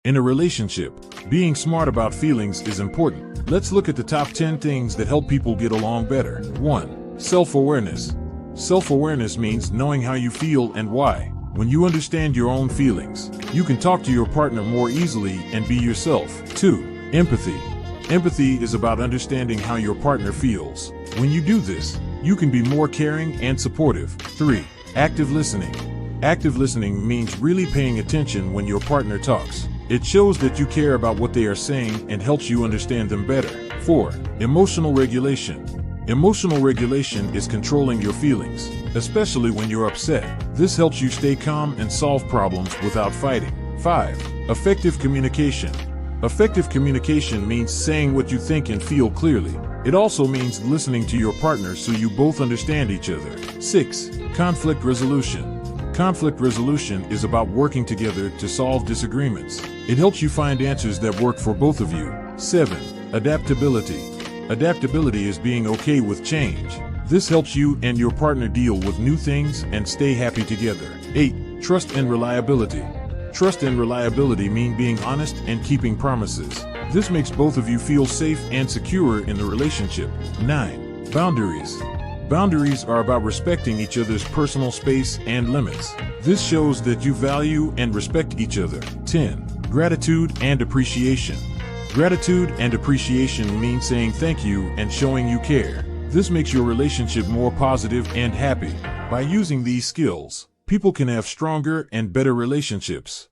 In a relationship, being smart about feelings is important. Let's look at the top 10 things that help people get along better. 1. Self-awareness. Self-awareness means knowing how you feel and why. When you understand your own feelings, you can talk to your partner more easily and be yourself. 2. Empathy. Empathy is about understanding how your partner feels. When you do this, you can be more caring and supportive. 3. Active listening. Active listening means really paying attention when your partner talks. It shows that you care about what they are saying and helps you understand them better. 4. Emotional regulation. Emotional regulation is controlling your feelings, especially when you're upset. This helps you stay calm and solve problems without fighting. 5. Effective communication. Effective communication means saying what you think and feel clearly. It also means listening to your partner so you both understand each other. 6. Conflict resolution. Conflict resolution is about working together to solve disagreements. It helps you find answers that work for both of you. 7. Adaptability. Adaptability is being okay with change. This helps you and your partner deal with new things and stay happy together. 8. Trust and reliability. Trust and reliability mean being honest and keeping promises. This makes both of you feel safe and secure in the relationship. 9. Boundaries. Boundaries are about respecting each other's personal space and limits. This shows that you value and respect each other. 10. Gratitude and appreciation. Gratitude and appreciation mean saying thank you and showing you care. This makes your relationship more positive and happy. By using these skills, people can have stronger and better relationships.